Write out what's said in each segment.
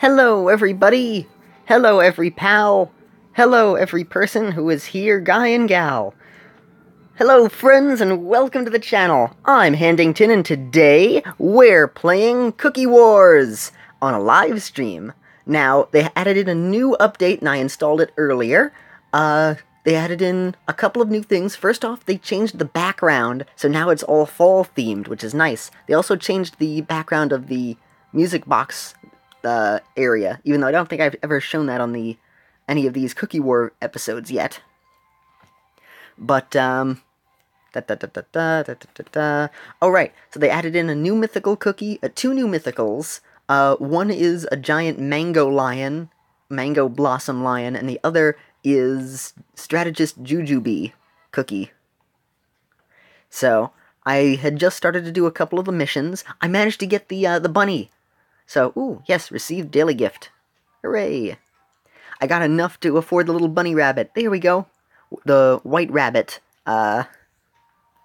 Hello, everybody! Hello, every pal! Hello, every person who is here, guy and gal! Hello, friends, and welcome to the channel! I'm Handington, and today we're playing Cookie Wars on a live stream. Now, they added in a new update, and I installed it earlier. They added in a couple of new things. First off, they changed the background, so now it's all fall-themed, which is nice. They also changed the background of the music box area, even though I don't think I've ever shown that on any of these Cookie War episodes yet. But, oh right, so they added in a new mythical cookie, two new mythicals. One is a giant mango blossom lion, and the other is Stratigest Jujube cookie. So, I had just started to do a couple of the missions. I managed to get the bunny. So, ooh, yes, received daily gift. Hooray! I got enough to afford the little bunny rabbit. There we go. The white rabbit,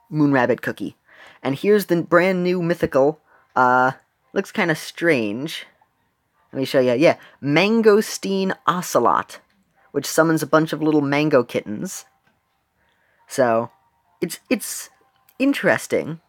moon rabbit cookie. And here's the brand new mythical, looks kind of strange. Let me show you, yeah, Mangosteen Ocelot, which summons a bunch of little mango kittens. So, it's interesting.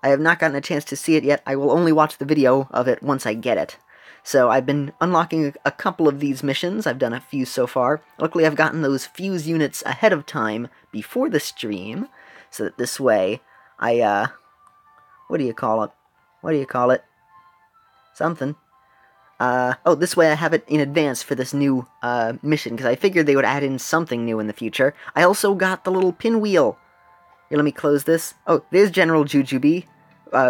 I have not gotten a chance to see it yet. I will only watch the video of it once I get it. So I've been unlocking a couple of these missions. I've done a few so far. Luckily, I've gotten those fuse units ahead of time before the stream, so that this way I, what do you call it? Something. Oh, this way I have it in advance for this new, mission, because I figured they would add in something new in the future. I also got the little pinwheel. Here, let me close this. Oh, there's General Jujube,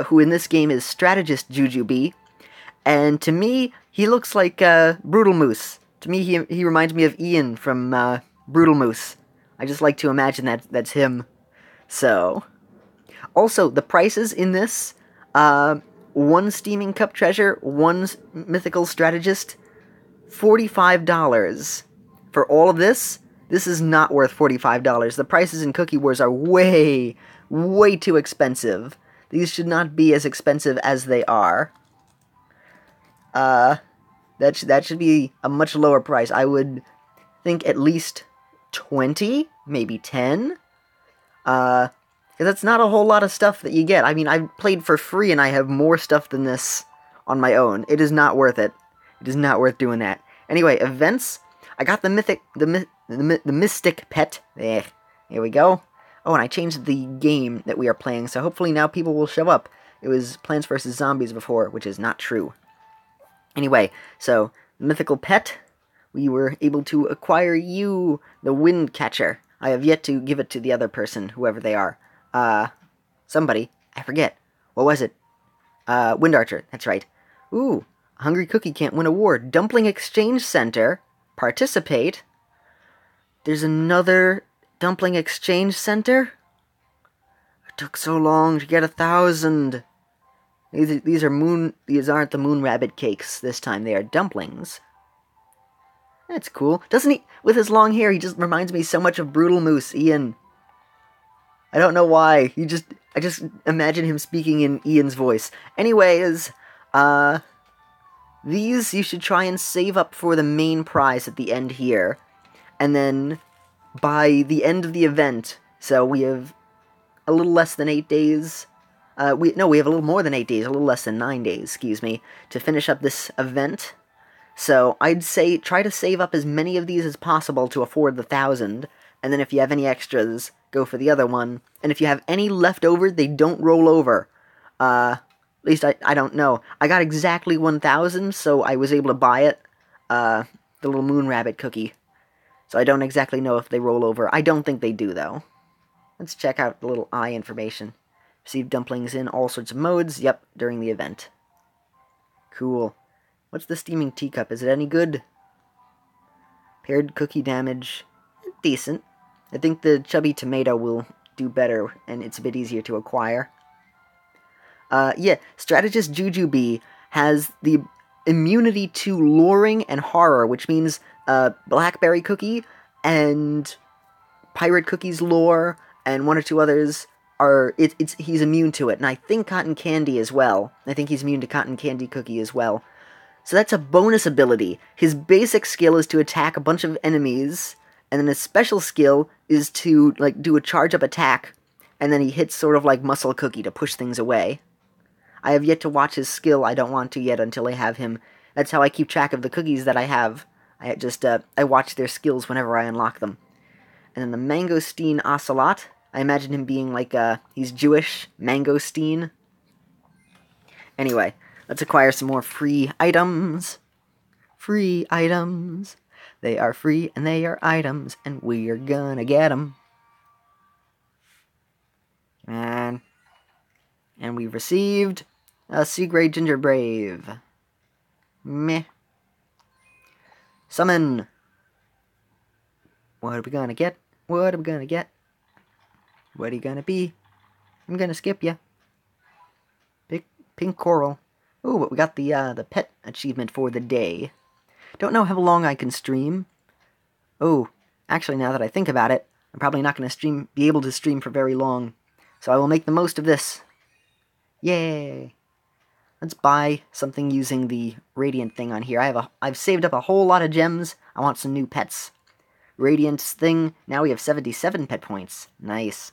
who in this game is Stratigest Jujube. And to me, he looks like, Brutal Moose. To me, he reminds me of Ian from, Brutal Moose. I just like to imagine that's him. So. Also, the prices in this, one Steaming Cup Treasure, one Mythical Strategist, $45. For all of this, this is not worth $45. The prices in Cookie Wars are way, way too expensive. These should not be as expensive as they are. That should be a much lower price. I would think at least 20, maybe 10. Because that's not a whole lot of stuff that you get. I mean, I've played for free and I have more stuff than this on my own. It is not worth it. It is not worth doing that. Anyway, events. I got the mystic pet. There we go. Oh, and I changed the game that we are playing, so hopefully now people will show up. It was Plants vs. Zombies before, which is not true. Anyway, so, mythical pet, we were able to acquire you, the wind catcher. I have yet to give it to the other person, whoever they are. Somebody. I forget. What was it? Wind archer, that's right. Ooh, a hungry cookie can't win award. Dumpling Exchange Center. Participate. There's another Dumpling Exchange Center? It took so long to get 1,000. These aren't the moon rabbit cakes this time. They are dumplings. That's cool. Doesn't he, with his long hair, he just reminds me so much of Brutal Moose, Ian. I don't know why. I just imagine him speaking in Ian's voice. Anyways, these you should try and save up for the main prize at the end here. And then, by the end of the event, so we have a little less than 8 days, we have a little more than 8 days, a little less than 9 days, excuse me, to finish up this event. So, I'd say try to save up as many of these as possible to afford the 1,000, and then if you have any extras, go for the other one. And if you have any left over, they don't roll over. At least I don't know. I got exactly 1,000, so I was able to buy it, the little moon rabbit cookie. So I don't exactly know if they roll over. I don't think they do, though. Let's check out the little eye information. Receive dumplings in all sorts of modes. Yep, during the event. Cool. What's the steaming teacup? Is it any good? Paired cookie damage. Decent. I think the chubby tomato will do better, and it's a bit easier to acquire. Yeah, Strategist Jujube has the immunity to luring and horror, which means Blackberry Cookie and Pirate Cookie's lore and one or two others he's immune to it, and I think Cotton Candy as well. I think he's immune to Cotton Candy Cookie as well. So that's a bonus ability. His basic skill is to attack a bunch of enemies, and then his special skill is to, like, do a charge-up attack, and then he hits sort of like Muscle Cookie to push things away. I have yet to watch his skill. I don't want to yet until I have him. That's how I keep track of the cookies that I have. I watch their skills whenever I unlock them. And then the Mangosteen Ocelot. I imagine him being like, he's Jewish. Mangosteen. Anyway, let's acquire some more free items. Free items. They are free and they are items, and we are gonna get them. And we've received a Seagrade Gingerbrave. Meh. Summon. What are we gonna get? What are we gonna get? What are you gonna be? I'm gonna skip ya. Pink coral. Ooh, but we got the pet achievement for the day. Don't know how long I can stream. Oh, actually, now that I think about it, I'm probably not gonna be able to stream for very long. So I will make the most of this. Yay! Let's buy something using the Radiant thing on here. I've saved up a whole lot of gems. I want some new pets. Radiant's thing. Now we have 77 pet points. Nice.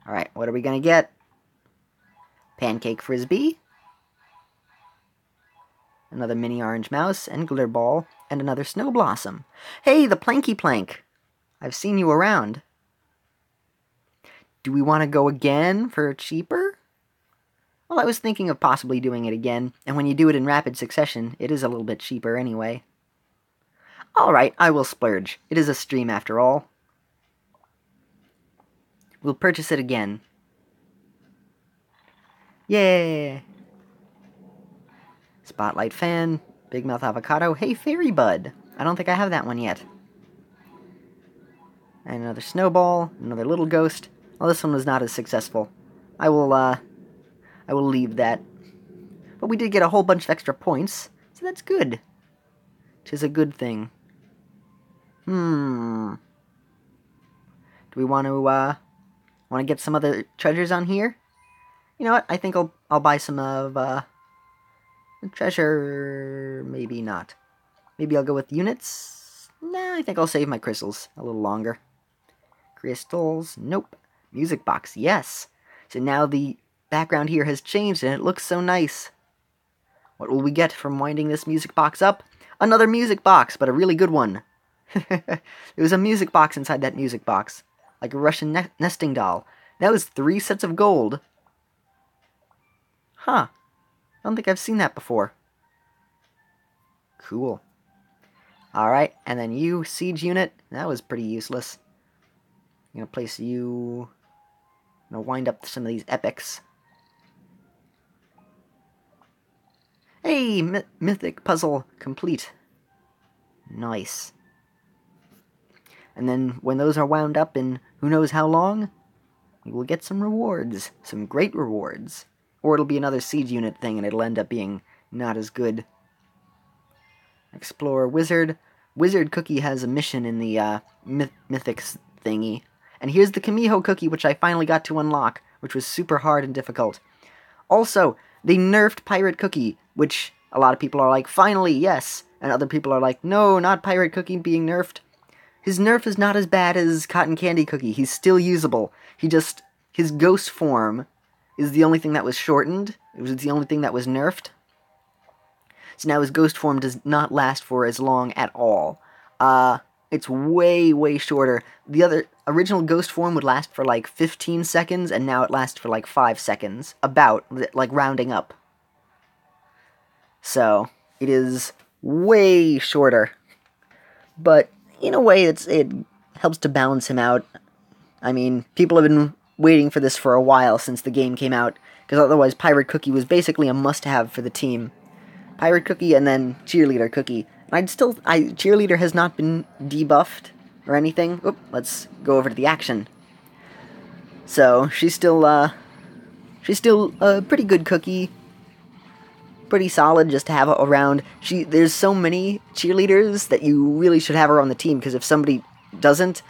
Alright, what are we gonna get? Pancake Frisbee. Another mini orange mouse and glitter ball. And another snow blossom. Hey, the Planky Plank! I've seen you around. Do we want to go again for cheaper? Well, I was thinking of possibly doing it again, and when you do it in rapid succession, it is a little bit cheaper anyway. Alright, I will splurge. It is a stream after all. We'll purchase it again. Yay! Spotlight Fan, Big Mouth Avocado, hey Fairy Bud! I don't think I have that one yet. And another Snowball, another Little Ghost. Well, this one was not as successful. I will leave that. But we did get a whole bunch of extra points, so that's good. Which is a good thing. Do we want to get some other treasures on here? You know what? I think I'll buy some of treasure. Maybe not. Maybe I'll go with units. Nah, I think I'll save my crystals a little longer. Crystals. Nope. Music box. Yes. So now the background here has changed and it looks so nice. What will we get from winding this music box up? Another music box, but a really good one. There was a music box inside that music box. Like a Russian nesting doll. That was 3 sets of gold. Huh. I don't think I've seen that before. Cool. Alright, and then you, siege unit. That was pretty useless. I'm gonna place you... I'm gonna wind up some of these epics. Hey! Mythic puzzle complete. Nice. And then when those are wound up in who knows how long, we will get some rewards. Some great rewards. Or it'll be another siege unit thing and it'll end up being not as good. Explore Wizard. Wizard Cookie has a mission in the Mythics thingy. And here's the Kamiho Cookie, which I finally got to unlock, which was super hard and difficult. Also, they nerfed Pirate Cookie, which a lot of people are like, finally, yes. And other people are like, no, not Pirate Cookie being nerfed. His nerf is not as bad as Cotton Candy Cookie. He's still usable. His ghost form is the only thing that was shortened. It was the only thing that was nerfed. So now his ghost form does not last for as long at all. It's way, way shorter. The other original ghost form would last for like 15 seconds, and now it lasts for like 5 seconds. About, like rounding up. So, it is way shorter. But, in a way, it helps to balance him out. I mean, people have been waiting for this for a while since the game came out, because otherwise Pirate Cookie was basically a must-have for the team. Pirate Cookie and then Cheerleader Cookie. Cheerleader has not been debuffed or anything. Oop, let's go over to the action. So, she's still a pretty good cookie. Pretty solid just to have around. There's so many cheerleaders that you really should have her on the team, because if somebody doesn't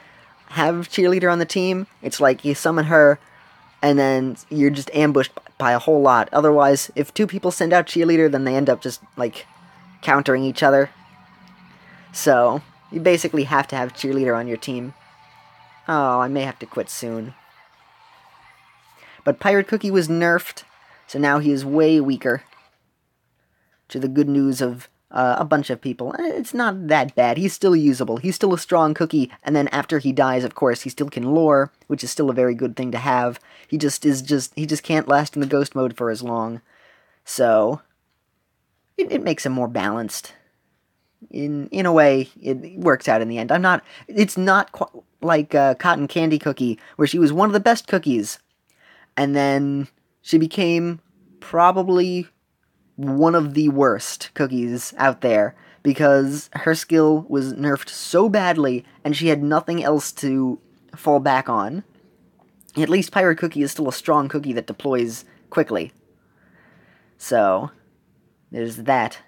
have cheerleader on the team, it's like you summon her, and then you're just ambushed by a whole lot. Otherwise, if 2 people send out cheerleader, then they end up just, like, countering each other. So, you basically have to have cheerleader on your team. Oh, I may have to quit soon. But Pirate Cookie was nerfed, so now he is way weaker. To the good news of a bunch of people. It's not that bad. He's still usable. He's still a strong cookie, and then after he dies, of course, he still can lore, which is still a very good thing to have. He just can't last in the ghost mode for as long. So it makes him more balanced. In a way, it works out in the end. It's not like Cotton Candy Cookie, where she was one of the best cookies, and then she became probably one of the worst cookies out there, because her skill was nerfed so badly, and she had nothing else to fall back on. At least Pirate Cookie is still a strong cookie that deploys quickly. So, there's that.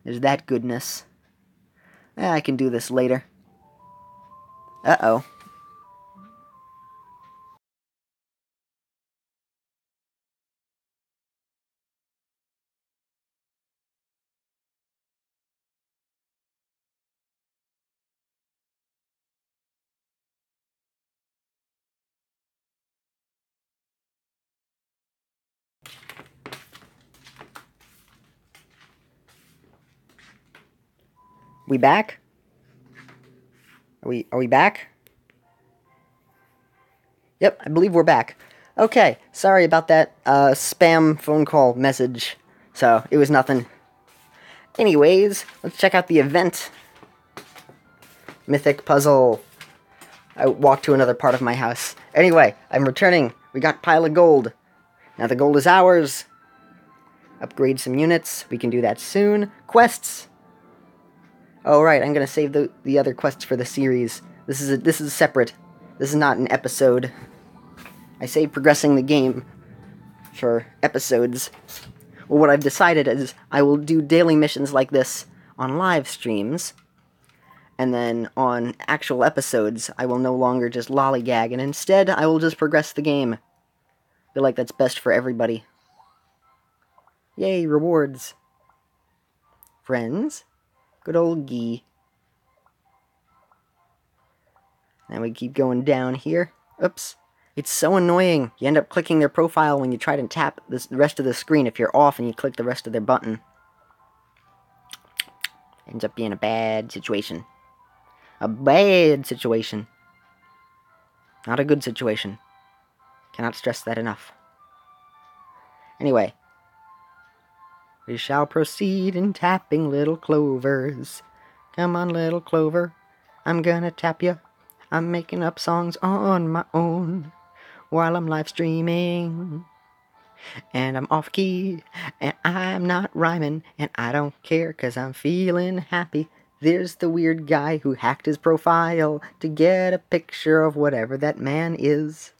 There's that goodness. I can do this later. Uh-oh. We back? Are we back? Yep, I believe we're back. Okay, sorry about that spam phone call message. So, it was nothing. Anyways, let's check out the event. Mythic puzzle. I walked to another part of my house. Anyway, I'm returning. We got pile of gold. Now the gold is ours. Upgrade some units. We can do that soon. Quests. Oh right, I'm gonna save the other quests for the series. This is separate. This is not an episode. I save progressing the game for episodes. Well, what I've decided is I will do daily missions like this on live streams, and then on actual episodes, I will no longer just lollygag, and instead, I will just progress the game. I feel like that's best for everybody. Yay, rewards. Friends. Good old Gee. And we keep going down here. Oops. It's so annoying. You end up clicking their profile when you try to tap the rest of the screen if you're off and you click the rest of their button. Ends up being a bad situation. A bad situation. Not a good situation. Cannot stress that enough. Anyway. We shall proceed in tapping little clovers. Come on, little clover. I'm gonna tap ya. I'm making up songs on my own while I'm live streaming. And I'm off key, and I'm not rhyming, and I don't care, 'cause I'm feeling happy. There's the weird guy who hacked his profile to get a picture of whatever that man is.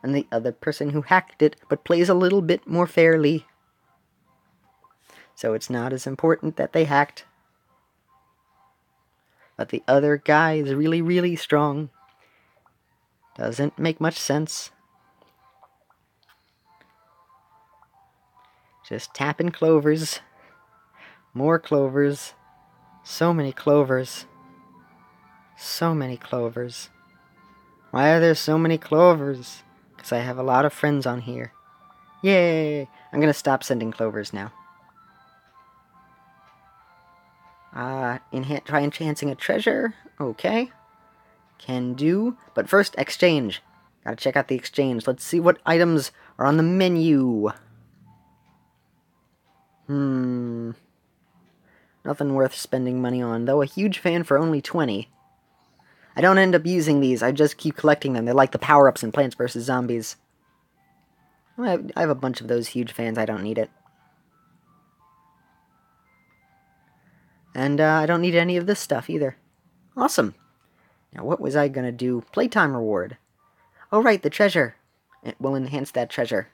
And the other person who hacked it, but plays a little bit more fairly. So it's not as important that they hacked. But the other guy is really, really strong. Doesn't make much sense. Just tapping clovers. More clovers. So many clovers. So many clovers. Why are there so many clovers? Because I have a lot of friends on here. Yay! I'm gonna stop sending clovers now. Try enhancing a treasure. Okay. Can do. But first, exchange. Gotta check out the exchange. Let's see what items are on the menu. Nothing worth spending money on, though a huge fan for only 20. I don't end up using these, I just keep collecting them. They're like the power-ups in Plants vs. Zombies. I have a bunch of those huge fans, I don't need it. And I don't need any of this stuff either. Awesome. Now what was I gonna do? Playtime reward. Oh right, the treasure. It will enhance that treasure.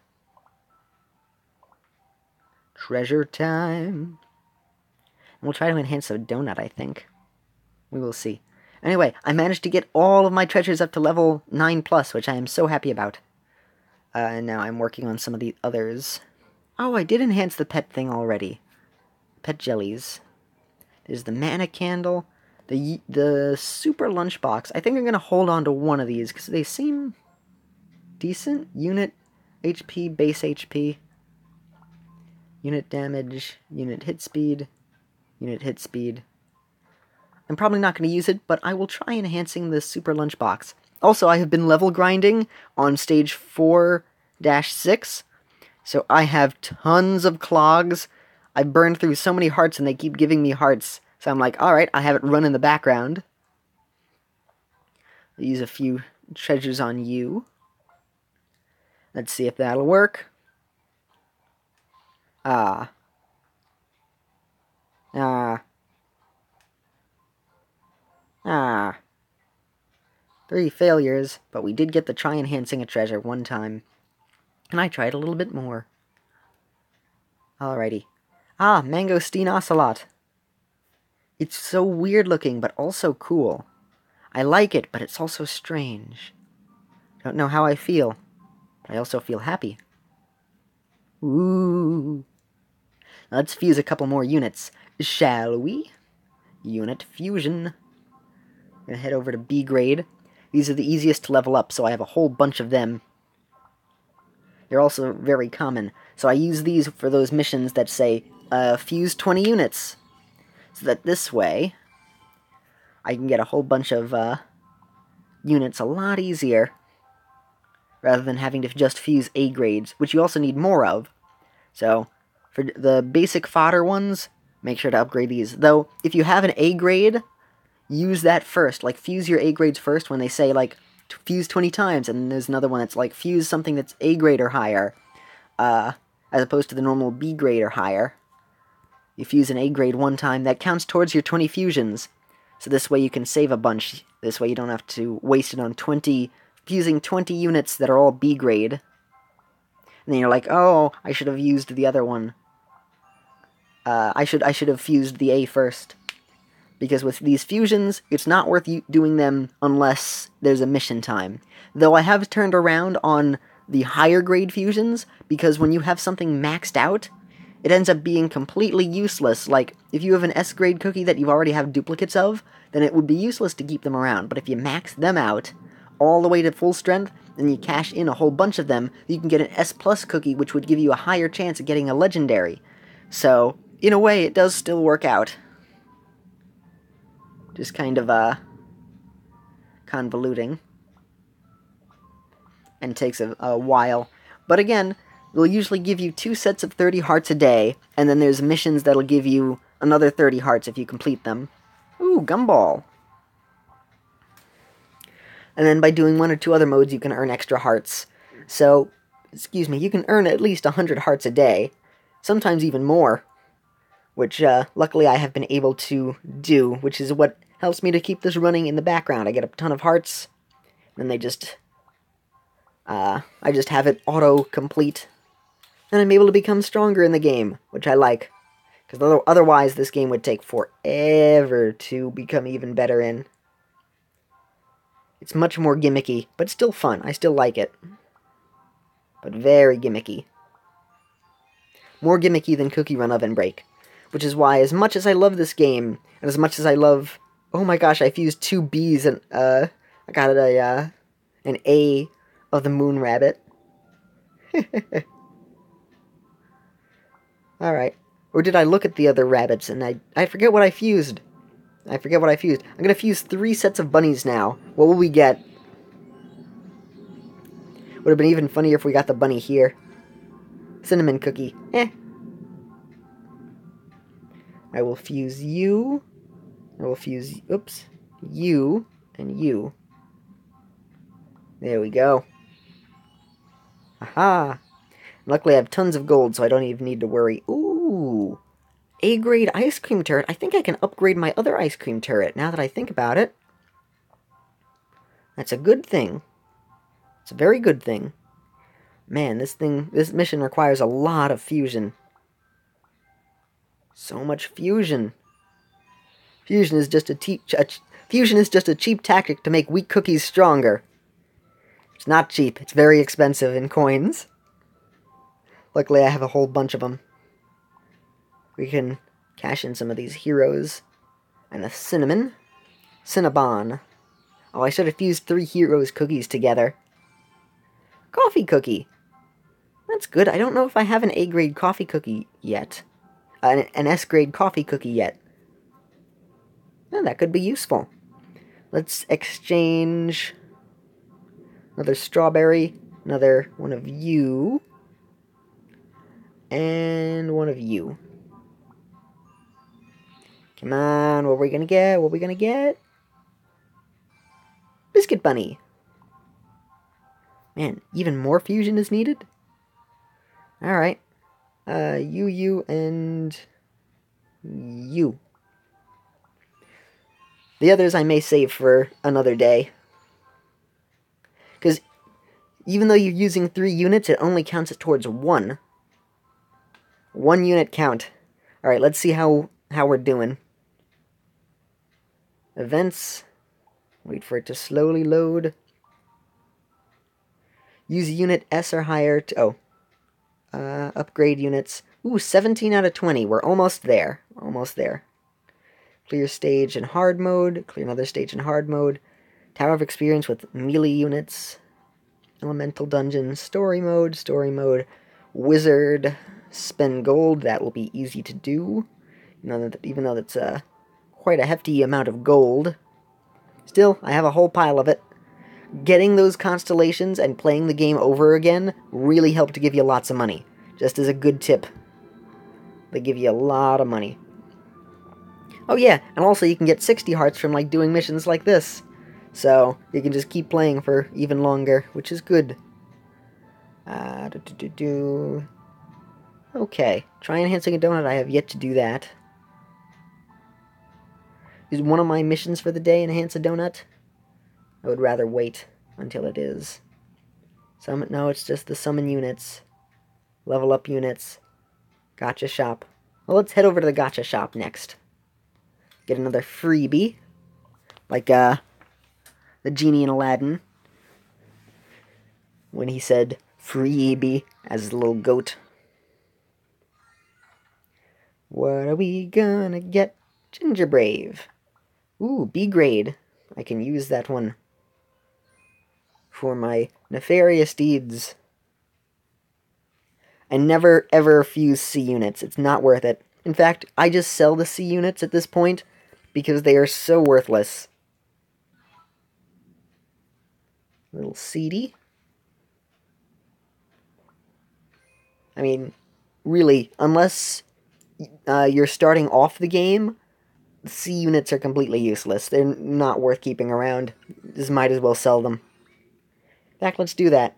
Treasure time. And we'll try to enhance a donut, I think. We will see. Anyway, I managed to get all of my treasures up to level 9+, which I am so happy about. And now I'm working on some of the others. Oh, I did enhance the pet thing already. Pet jellies. There's the mana candle. The super lunchbox. I think I'm going to hold on to one of these, because they seem decent. Unit HP, base HP. Unit damage, unit hit speed, unit hit speed. I'm probably not going to use it, but I will try enhancing the super lunchbox. Also, I have been level grinding on stage 4-6, so I have tons of clogs. I burned through so many hearts and they keep giving me hearts, so I'm like, alright, I have it run in the background. I'll use a few treasures on you. Let's see if that'll work. Ah. 3 failures, but we did get to try enhancing a treasure one time. And I tried a little bit more. Alrighty. Mangosteen Ocelot. It's so weird looking, but also cool. I like it, but it's also strange. Don't know how I feel, but I also feel happy. Ooh. Let's fuse a couple more units, shall we? Unit fusion. I'm gonna head over to B grade. These are the easiest to level up, so I have a whole bunch of them. They're also very common, so I use these for those missions that say, fuse 20 units. So that this way, I can get a whole bunch of, units a lot easier, rather than having to just fuse A grades, which you also need more of. So, for the basic fodder ones, make sure to upgrade these. Though, if you have an A grade, use that first. Like, fuse your A grades first when they say, like, fuse 20 times, and then there's another one that's like, fuse something that's A grade or higher, as opposed to the normal B grade or higher. You fuse an A grade one time, that counts towards your 20 fusions. So this way you can save a bunch. This way you don't have to waste it on fusing 20 units that are all B grade. And then you're like, oh, I should have used the other one. I should have fused the A first. Because with these fusions, it's not worth doing them unless there's a mission time. Though I have turned around on the higher grade fusions, because when you have something maxed out, it ends up being completely useless. Like, if you have an S grade cookie that you already have duplicates of, then it would be useless to keep them around. But if you max them out all the way to full strength, and you cash in a whole bunch of them, you can get an S+ cookie, which would give you a higher chance of getting a legendary. So, in a way, it does still work out. Just kind of, convoluting. And takes a while. But again, they'll usually give you 2 sets of 30 hearts a day, and then there's missions that'll give you another 30 hearts if you complete them. Ooh, Gumball! And then by doing 1 or 2 other modes, you can earn extra hearts. So, you can earn at least 100 hearts a day. Sometimes even more. Which, luckily I have been able to do, which is what helps me to keep this running in the background. I get a ton of hearts, and they just, I just have it auto-complete, and I'm able to become stronger in the game, which I like. Because otherwise, this game would take forever to become even better in. It's much more gimmicky, but still fun. I still like it. But very gimmicky. More gimmicky than Cookie Run Oven Break. Which is why, as much as I love this game, and as much as I love... Oh my gosh, I fused 2 Bs, and, I got an A of the Moon Rabbit. Alright. Or did I look at the other rabbits, and I forget what I fused. I'm gonna fuse 3 sets of bunnies now. What will we get? Would have been even funnier if we got the bunny here. Cinnamon cookie. I will fuse you. I will fuse, oops, you and you. There we go. Aha! Luckily I have tons of gold, so I don't even need to worry. Ooh! A-grade ice cream turret. I think I can upgrade my other ice cream turret, now that I think about it. That's a good thing. It's a very good thing. Man, this mission requires a lot of fusion. So much fusion. Fusion is just the Fusion is just a cheap tactic to make weak cookies stronger. It's not cheap. It's very expensive in coins. Luckily, I have a whole bunch of them. We can cash in some of these heroes. And a cinnamon. Cinnabon. Oh, I should have fused 3 heroes cookies together. Coffee cookie. That's good. I don't know if I have an A-grade coffee cookie yet. An S-grade coffee cookie yet. Well, that could be useful. Let's exchange another strawberry, another one of you, and one of you. Come on, what are we gonna get? What are we gonna get? Biscuit Bunny. Man, even more fusion is needed? Alright. You, and you. The others I may save for another day. Because even though you're using 3 units, it only counts it towards 1. 1 unit count. Alright, let's see how we're doing. Events. Wait for it to slowly load. Use unit S or higher to... upgrade units. Ooh, 17 out of 20. We're almost there. Almost there. Clear stage in hard mode. Clear another stage in hard mode. Tower of Experience with melee units. Elemental Dungeon. Story mode. Story mode. Wizard. Spend gold. That will be easy to do. Even though that's quite a hefty amount of gold. Still, I have a whole pile of it. Getting those constellations and playing the game over again really help to give you lots of money. Just as a good tip. They give you a lot of money. Oh yeah, and also you can get 60 hearts from like doing missions like this. So, you can just keep playing for even longer, which is good. Okay, try enhancing a donut. I have yet to do that. Is one of my missions for the day enhance a donut? I would rather wait until it is. No, it's just the summon units. Level up units. Gacha shop. Well, let's head over to the gacha shop next. Get another freebie. Like, the genie in Aladdin. When he said, freebie, as a little goat. What are we gonna get? Ginger Brave. Ooh, B grade. I can use that one for my nefarious deeds. I never ever fuse C units. It's not worth it. In fact, I just sell the C units at this point because they are so worthless. Little seedy. I mean, really, unless you're starting off the game, C units are completely useless. They're not worth keeping around. Just might as well sell them. In fact, let's do that.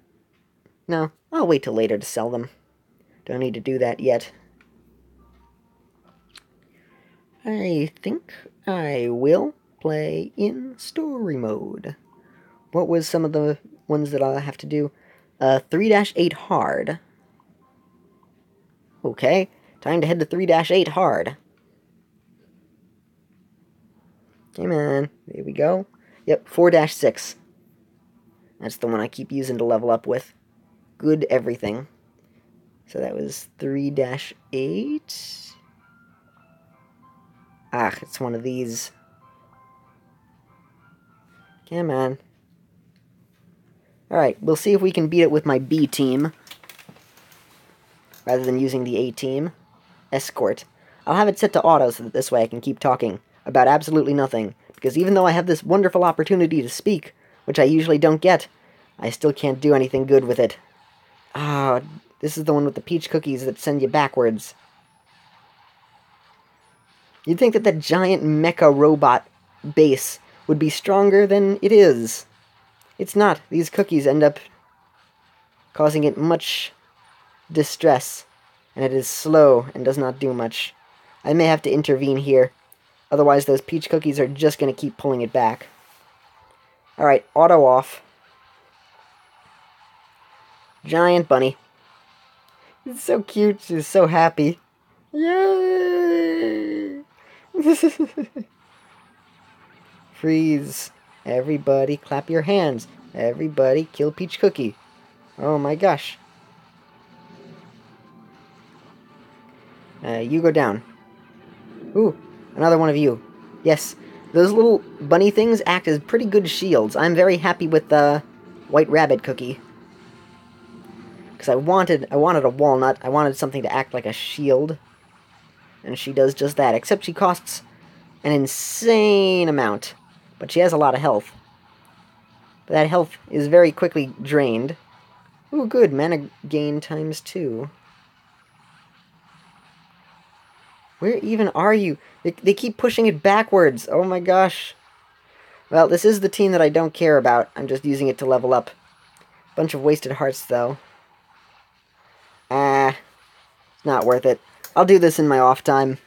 No, I'll wait till later to sell them. Don't need to do that yet. I think I will play in story mode. What was some of the ones that I'll have to do? 3-8 hard. Okay, time to head to 3-8 hard. Come on, there we go. Yep, 4-6. That's the one I keep using to level up with. Good everything. So that was 3-8. Ah, it's one of these. Come on. Alright, we'll see if we can beat it with my B team. Rather than using the A team. Escort. I'll have it set to auto so that this way I can keep talking about absolutely nothing. Because even though I have this wonderful opportunity to speak, which I usually don't get, I still can't do anything good with it. Ah, this is the one with the peach cookies that send you backwards. You'd think that giant mecha robot base would be stronger than it is. It's not. These cookies end up causing it much distress, and it is slow and does not do much. I may have to intervene here. Otherwise, those peach cookies are just going to keep pulling it back. Alright, auto off. Giant bunny. It's so cute. She's so happy. Yay! Freeze. Everybody clap your hands. Everybody kill Peach Cookie. Oh my gosh. You go down. Ooh, another one of you. Yes, those little bunny things act as pretty good shields. I'm very happy with the White Rabbit Cookie. Because I wanted a walnut. I wanted something to act like a shield. And she does just that, except she costs an insane amount. But she has a lot of health. But that health is very quickly drained. Ooh, good, mana gain ×2. Where even are you? They keep pushing it backwards. Oh my gosh. Well, this is the team that I don't care about. I'm just using it to level up. Bunch of wasted hearts, though. It's not worth it. I'll do this in my off time.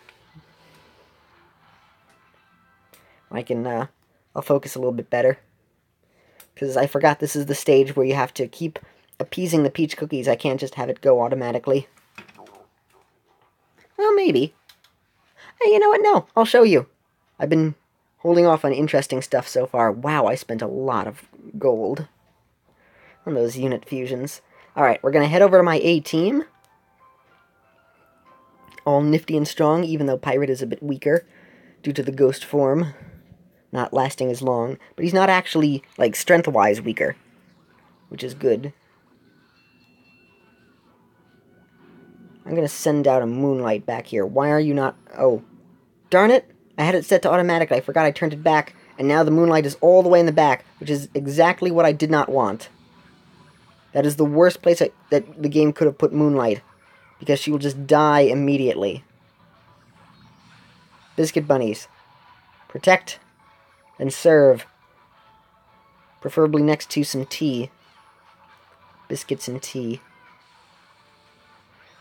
I'll focus a little bit better. Because I forgot this is the stage where you have to keep appeasing the Peach Cookies. I can't just have it go automatically. Well, maybe. Hey, you know what? No, I'll show you. I've been holding off on interesting stuff so far. Wow, I spent a lot of gold on those unit fusions. Alright, we're going to head over to my A team. All nifty and strong, even though Pirate is a bit weaker due to the ghost form not lasting as long. But he's not actually, like, strength-wise weaker, which is good. I'm going to send out a Moonlight back here. Why are you not... Oh, darn it! I had it set to automatic. I forgot I turned it back. And now the Moonlight is all the way in the back, which is exactly what I did not want. That is the worst place that the game could have put Moonlight, because she will just die immediately. Biscuit bunnies. Protect and serve. Preferably next to some tea. Biscuits and tea.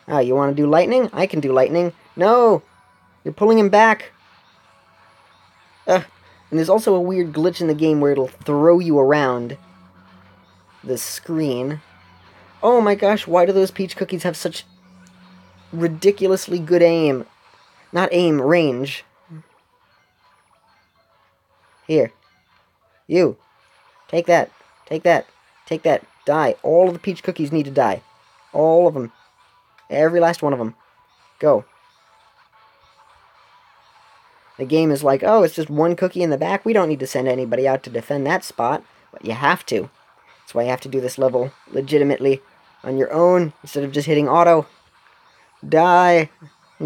Oh, you want to do lightning? I can do lightning. No! You're pulling him back. Ugh. And there's also a weird glitch in the game where it'll throw you around the screen. Oh my gosh, why do those Peach Cookies have such ridiculously good aim? Not aim, range. Here. You. Take that. Take that. Take that. Die. All of the Peach Cookies need to die. All of them. Every last one of them. Go. The game is like, oh, it's just one cookie in the back. We don't need to send anybody out to defend that spot. But you have to. That's why you have to do this level legitimately on your own instead of just hitting auto. Die.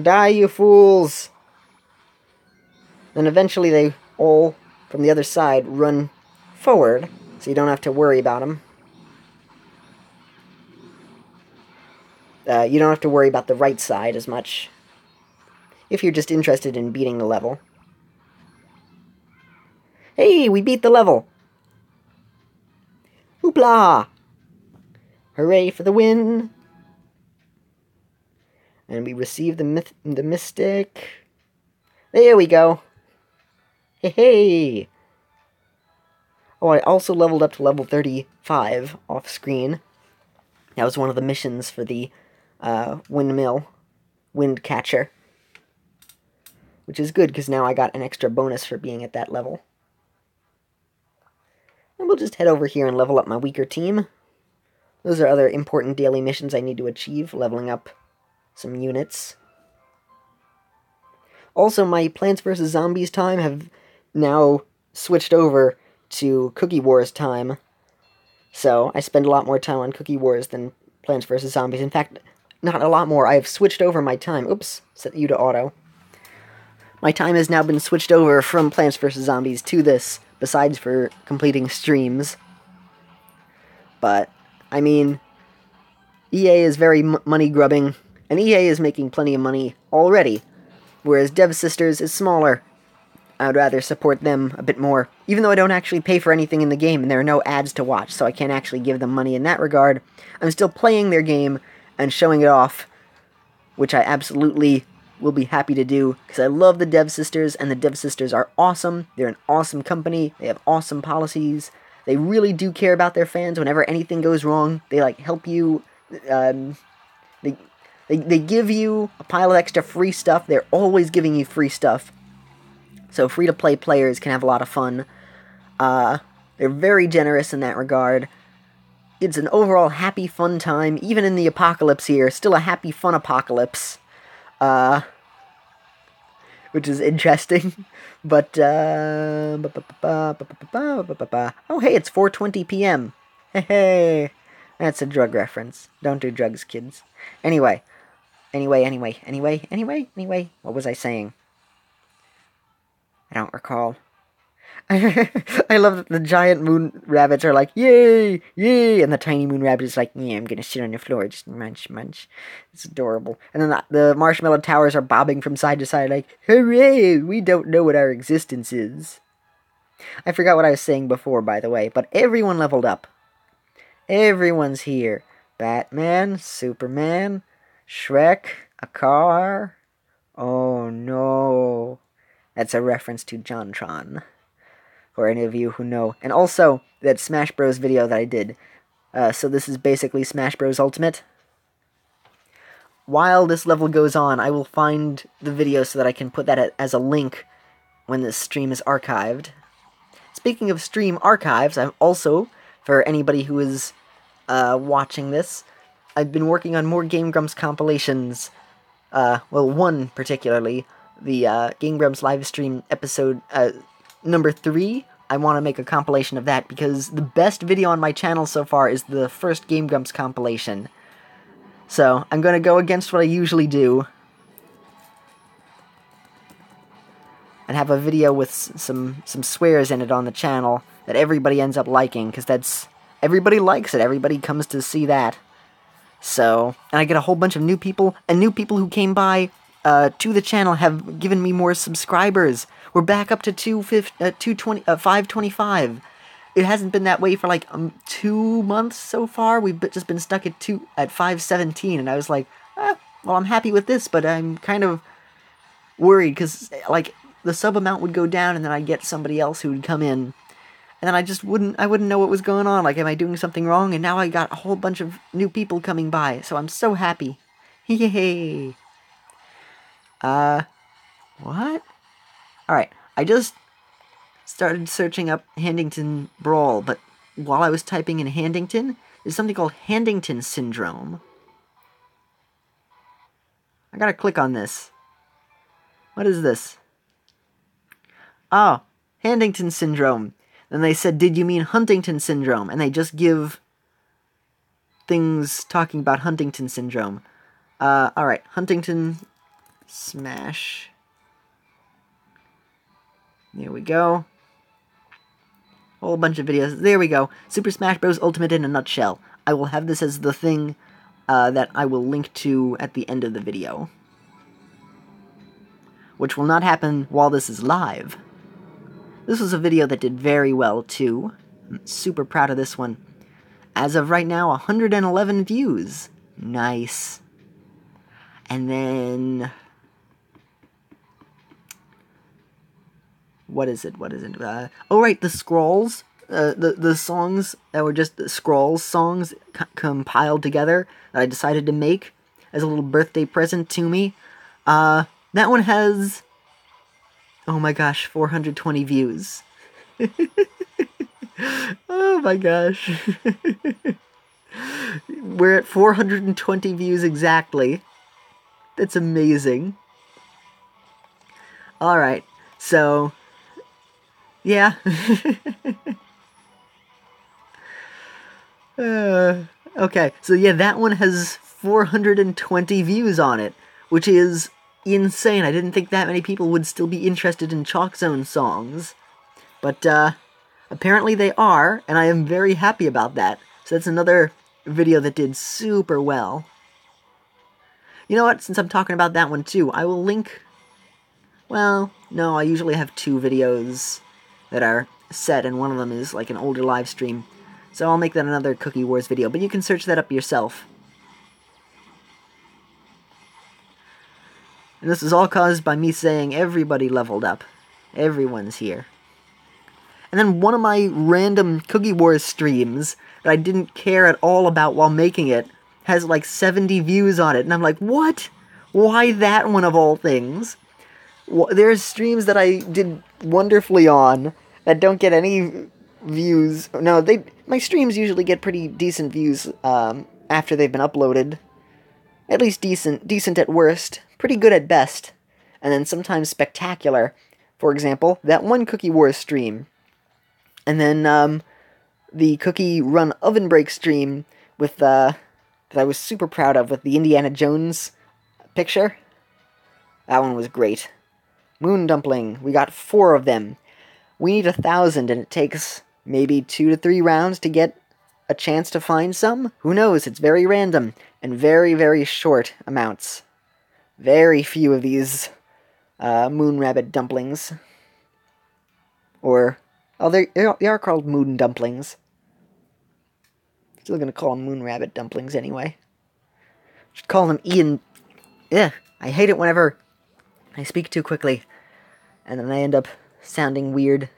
Die, you fools. Then eventually they all, from the other side, run forward, so you don't have to worry about them. You don't have to worry about the right side as much, if you're just interested in beating the level. Hey, we beat the level! Hoopla! Hooray for the win! And we receive the mystic. There we go! Hey, hey! Oh, I also leveled up to level 35 off screen. That was one of the missions for the wind catcher. Which is good, because now I got an extra bonus for being at that level. And we'll just head over here and level up my weaker team. Those are other important daily missions I need to achieve, leveling up some units. Also, my Plants vs. Zombies time have now switched over to Cookie Wars time. So, I spend a lot more time on Cookie Wars than Plants vs. Zombies. In fact, not a lot more. I've switched over my time. Oops, set you to auto. My time has now been switched over from Plants vs. Zombies to this, besides for completing streams. But, I mean, EA is very money-grubbing, and EA is making plenty of money already, whereas Dev Sisters is smaller. I would rather support them a bit more, even though I don't actually pay for anything in the game, and there are no ads to watch, so I can't actually give them money in that regard. I'm still playing their game and showing it off, which I absolutely will be happy to do, because I love the Dev Sisters, and the Dev Sisters are awesome. They're an awesome company. They have awesome policies. They really do care about their fans. Whenever anything goes wrong, they, like, help you. They give you a pile of extra free stuff. They're always giving you free stuff. So free-to-play players can have a lot of fun. They're very generous in that regard. It's an overall happy, fun time, even in the apocalypse here. Still a happy, fun apocalypse. Which is interesting. But, oh, hey, it's 4:20 p.m. Hey, that's a drug reference. Don't do drugs, kids. Anyway, what was I saying? I don't recall. I love that the giant moon rabbits are like, yay, yay, and the tiny moon rabbit is like, yeah, I'm gonna sit on the floor, just munch, munch. It's adorable. And then the marshmallow towers are bobbing from side to side like, hooray, we don't know what our existence is. I forgot what I was saying before, by the way, but everyone leveled up. Everyone's here. Batman, Superman, Shrek, a car. Oh no. That's a reference to JonTron. For any of you who know. And also, that Smash Bros. Video that I did. So this is basically Smash Bros. Ultimate. While this level goes on, I will find the video so that I can put that as a link when this stream is archived. Speaking of stream archives, I've also, for anybody who is watching this, I've been working on more Game Grumps compilations. Well, one particularly. The Game Grumps live stream episode number 3, I want to make a compilation of that, because the best video on my channel so far is the first Game Grumps compilation. So, I'm going to go against what I usually do, and have a video with some swears in it on the channel that everybody ends up liking, because everybody likes it, everybody comes to see that. So, and I get a whole bunch of new people, and new people who came by to the channel have given me more subscribers. We're back up to 525. It hasn't been that way for like 2 months so far. We've just been stuck at 517, and I was like, well, I'm happy with this, but I'm kind of worried because like the sub amount would go down, and then I'd get somebody else who would come in, and then I wouldn't know what was going on. Like, am I doing something wrong? And now I got a whole bunch of new people coming by, so I'm so happy. Yay! What? Alright, I just started searching up Handington Brawl, but while I was typing in Handington, there's something called Handington Syndrome. I gotta click on this. What is this? Oh, Handington Syndrome. Then they said, did you mean Huntington Syndrome? And they just give things talking about Huntington Syndrome. Alright, Huntington Smash. There we go. Whole bunch of videos. There we go. Super Smash Bros. Ultimate in a nutshell. I will have this as the thing that I will link to at the end of the video. Which will not happen while this is live. This was a video that did very well, too. I'm super proud of this one. As of right now, 111 views. Nice. And then... What is it? Oh, right, the scrolls. The songs that were just the scrolls songs compiled together that I decided to make as a little birthday present to me. That one has... Oh my gosh, 420 views. Oh my gosh. We're at 420 views exactly. That's amazing. Alright, so... Yeah. Okay, so yeah, that one has 420 views on it, which is insane. I didn't think that many people would still be interested in Chalk Zone songs. But, apparently they are, and I am very happy about that. So that's another video that did super well. You know what, since I'm talking about that one too, I will link... Well, no, I usually have 2 videos that are set, and one of them is like an older live stream. So I'll make that another Cookie Wars video, but you can search that up yourself. And this is all caused by me saying everybody leveled up. Everyone's here. And then one of my random Cookie Wars streams that I didn't care at all about while making it has like 70 views on it, and I'm like, what? Why that one of all things? there's streams that I did wonderfully on that don't get any views. No, my streams usually get pretty decent views after they've been uploaded. At least decent at worst, pretty good at best, and then sometimes spectacular. For example, that one Cookie Wars stream, and then the Cookie Run Oven Break stream with that I was super proud of with the Indiana Jones picture. That one was great. Moon Dumpling, we got 4 of them. We need 1,000, and it takes maybe 2 to 3 rounds to get a chance to find some? Who knows? It's very random, and very, very short amounts. Very few of these moon rabbit dumplings. Or, oh, they are called moon dumplings. Still gonna call them moon rabbit dumplings anyway. Should call them Ian. Yeah, I hate it whenever I speak too quickly, and then I end up sounding weird.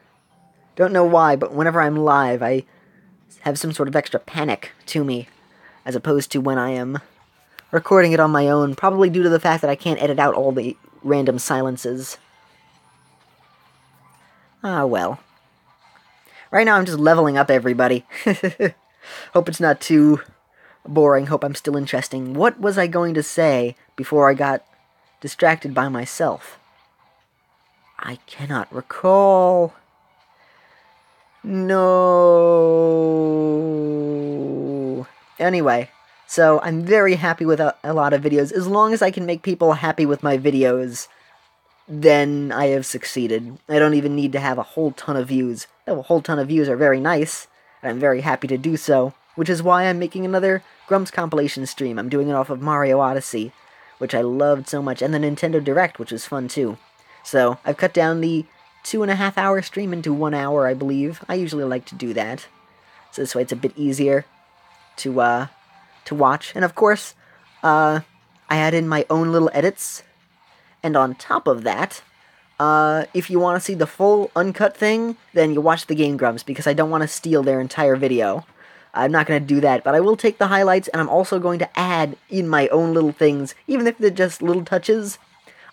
Don't know why, but whenever I'm live, I have some sort of extra panic to me, as opposed to when I am recording it on my own, probably due to the fact that I can't edit out all the random silences. Ah, well. Right now I'm just leveling up everybody. Hope it's not too boring, hope I'm still interesting. What was I going to say before I got distracted by myself? I cannot recall. No. Anyway, so I'm very happy with a lot of videos. As long as I can make people happy with my videos, then I have succeeded. I don't even need to have a whole ton of views. Though a whole ton of views are very nice, and I'm very happy to do so, which is why I'm making another Grumps compilation stream. I'm doing it off of Mario Odyssey, which I loved so much, and the Nintendo Direct, which was fun too. So, I've cut down the 2.5 hour stream into 1 hour, I believe. I usually like to do that. So this way it's a bit easier to watch. And of course, I add in my own little edits. And on top of that, if you want to see the full uncut thing, then you watch the Game Grumps, because I don't want to steal their entire video. I'm not going to do that, but I will take the highlights, and I'm also going to add in my own little things, even if they're just little touches.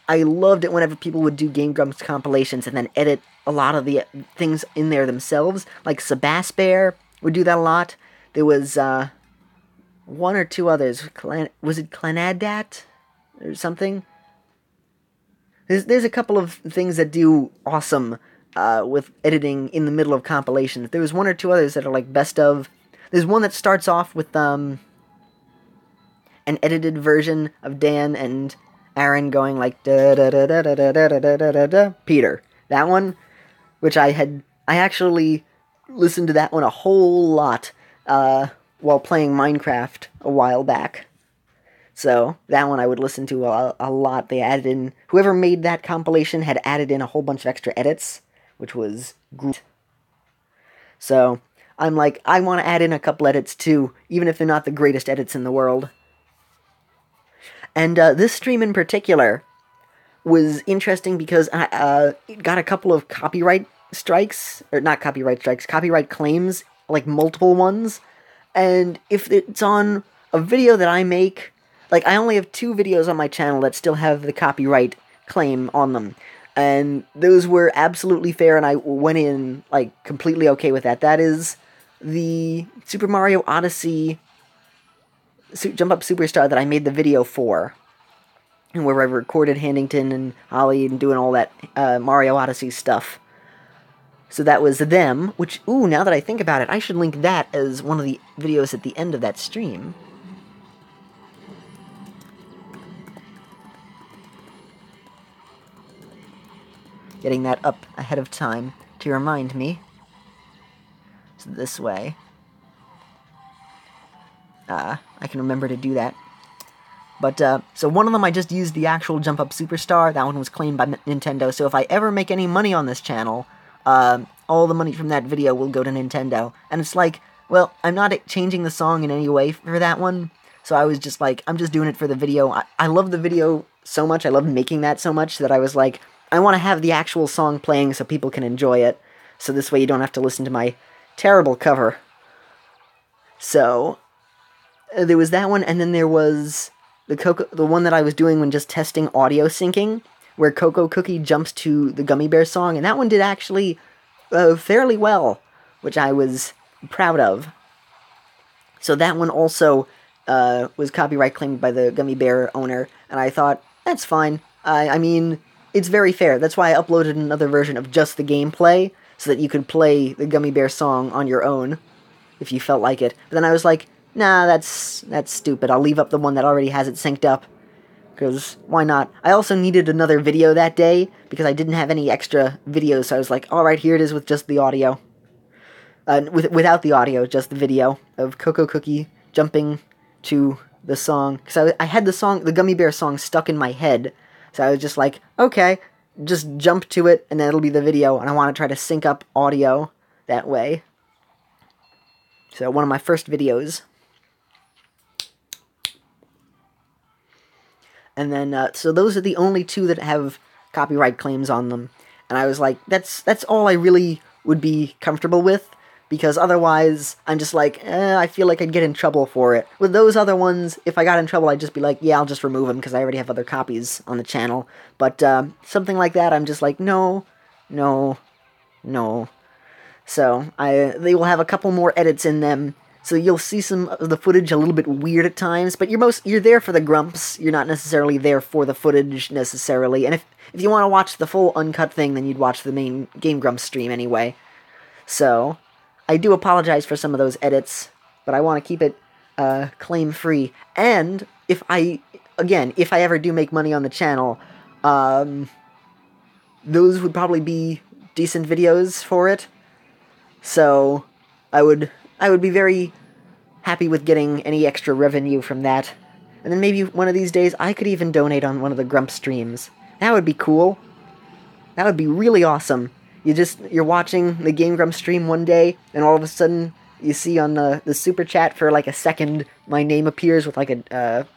I loved it whenever people would do Game Grumps compilations and then edit a lot of the things in there themselves. Like Sebas Bear would do that a lot. There was 1 or 2 others. Was it Clanadat or something? There's a couple of things that do awesome with editing in the middle of compilations. There was 1 or 2 others that are like best of. There's one that starts off with an edited version of Dan and Aaron going like da da da da da da da da da da da. Peter. That one, which I actually listened to that one a whole lot while playing Minecraft a while back. So that one I would listen to a lot. They added in, whoever made that compilation had added in a whole bunch of extra edits, which was great. So I'm like, I want to add in a couple edits too, even if they're not the greatest edits in the world. And this stream in particular was interesting because I got a couple of copyright strikes, or not copyright strikes, copyright claims, like multiple ones. And if it's on a video that I make, like I only have 2 videos on my channel that still have the copyright claim on them. And those were absolutely fair, and I went in like completely okay with that. That is the Super Mario Odyssey Jump Up Superstar that I made the video for, and where I recorded Handington and Ollie and doing all that Mario Odyssey stuff. So that was them, which, ooh, now that I think about it, I should link that as one of the videos at the end of that stream. Getting that up ahead of time to remind me. So this way. I can remember to do that. But, so one of them I just used the actual Jump Up Superstar. That one was claimed by Nintendo. So if I ever make any money on this channel, all the money from that video will go to Nintendo. And it's like, well, I'm not changing the song in any way for that one. So I was just like, I'm just doing it for the video. I love the video so much. I love making that so much that I was like, I want to have the actual song playing so people can enjoy it. So this way you don't have to listen to my terrible cover. So there was that one, and then there was the one that I was doing when just testing audio syncing, where Cocoa Cookie jumps to the Gummy Bear song, and that one did actually fairly well, which I was proud of. So that one also was copyright claimed by the Gummy Bear owner, and I thought, that's fine. I mean, it's very fair. That's why I uploaded another version of just the gameplay, so that you could play the Gummy Bear song on your own, if you felt like it. But then I was like, nah, that's stupid. I'll leave up the one that already has it synced up, because why not? I also needed another video that day, because I didn't have any extra videos, so I was like, alright, here it is with just the audio. Without the audio, just the video of Cocoa Cookie jumping to the song. Because I had the Gummy Bear song stuck in my head, so I was just like, okay, just jump to it, and then it'll be the video, and I want to try to sync up audio that way. So, one of my first videos. And then, so those are the only two that have copyright claims on them. And I was like, that's all I really would be comfortable with, because otherwise, I'm just like, I feel like I'd get in trouble for it. With those other ones, if I got in trouble, I'd just be like, yeah, I'll just remove them, because I already have other copies on the channel. But, something like that, I'm just like, no. So, they will have a couple more edits in them, so you'll see some of the footage a little bit weird at times, but you're there for the grumps, you're not necessarily there for the footage, necessarily, and if you want to watch the full uncut thing, then you'd watch the main Game Grumps stream anyway. So, I do apologize for some of those edits, but I want to keep it claim-free, and if I ever do make money on the channel, those would probably be decent videos for it. So, I would be very happy with getting any extra revenue from that. And then maybe one of these days I could even donate on one of the Grump streams. That would be cool. That would be really awesome. You're watching the Game Grump stream one day, and all of a sudden you see on the super chat for like a second my name appears with like a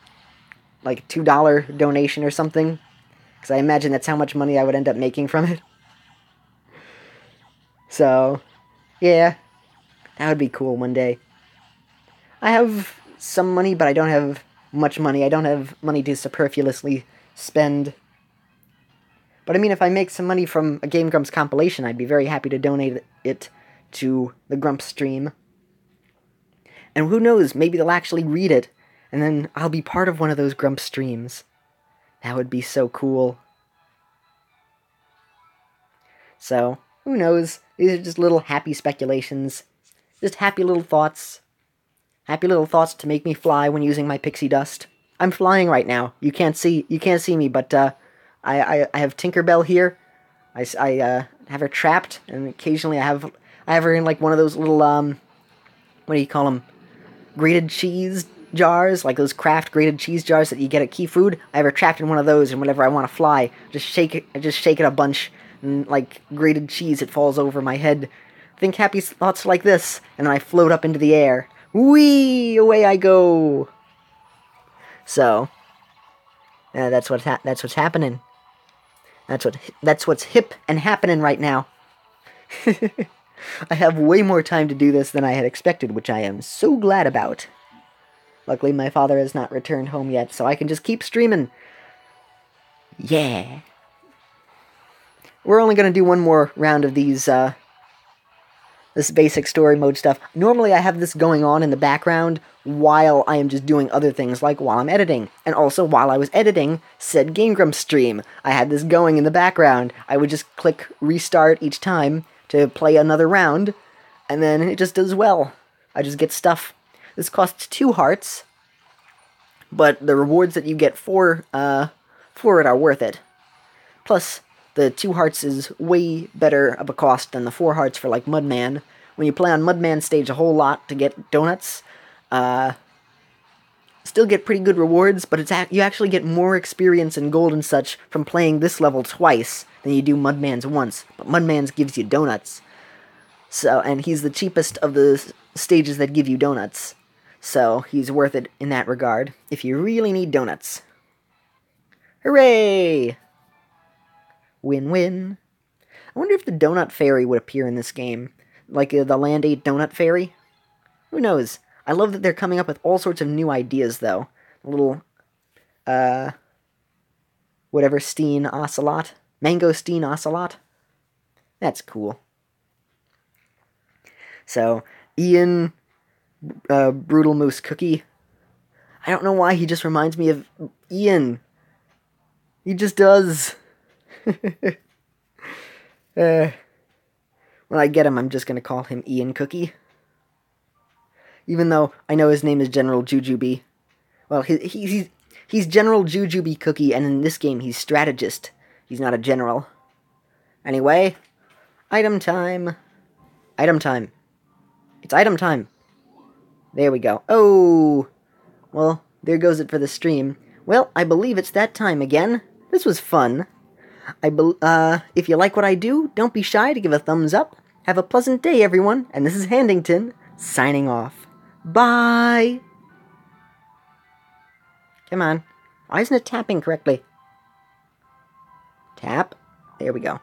$2 donation or something. Because I imagine that's how much money I would end up making from it. So, yeah, that would be cool one day. I have some money, but I don't have much money. I don't have money to superfluously spend. But I mean, if I make some money from a Game Grumps compilation, I'd be very happy to donate it to the Grump stream. And who knows, maybe they'll actually read it, and then I'll be part of one of those Grump streams. That would be so cool. So, who knows? These are just little happy speculations. Just happy little thoughts. Happy little thoughts to make me fly when using my pixie dust. I'm flying right now. You can't see me, but I have Tinkerbell here. I have her trapped, and occasionally I have her in like one of those little what do you call them? Grated cheese jars, like those Kraft grated cheese jars that you get at Key Food. I have her trapped in one of those, and whenever I want to fly, I just shake it a bunch, and like grated cheese, it falls over my head. Think happy thoughts like this, and then I float up into the air. Whee! Away I go. So, that's what's happening. That's what's hip and happening right now. I have way more time to do this than I had expected, which I am so glad about. Luckily, my father has not returned home yet, so I can just keep streaming. Yeah. We're only going to do one more round of these, this basic story mode stuff. Normally I have this going on in the background while I am just doing other things, like while I'm editing. And also while I was editing said Game Grumps stream, I had this going in the background. I would just click restart each time to play another round, and then it just does well. I just get stuff. This costs 2 hearts, but the rewards that you get for it are worth it. Plus, the 2 hearts is way better of a cost than the 4 hearts for, like, Mudman. When you play on Mudman stage a whole lot to get donuts, still get pretty good rewards, but you actually get more experience and gold and such from playing this level twice than you do Mudman's once. But Mudman's gives you donuts. So, and he's the cheapest of the stages that give you donuts. So, he's worth it in that regard, if you really need donuts. Hooray! Win-win. I wonder if the Donut Fairy would appear in this game. Like the Land 8 Donut Fairy? Who knows? I love that they're coming up with all sorts of new ideas, though. Little whatever Steen Ocelot. Mangosteen Ocelot. That's cool. So, Ian, Brutal Moose Cookie. I don't know why he just reminds me of Ian. He just does. When I get him, I'm just going to call him Ian Cookie. Even though I know his name is General Jujube. Well, he's General Jujube Cookie, and in this game he's Stratigest. He's not a general. Anyway, item time. Item time. It's item time. There we go. Oh! Well, there goes it for the stream. Well, I believe it's that time again. This was fun. If you like what I do, don't be shy to give a thumbs up. Have a pleasant day, everyone. And this is Handington, signing off. Bye! Come on. Why isn't it tapping correctly? Tap. There we go.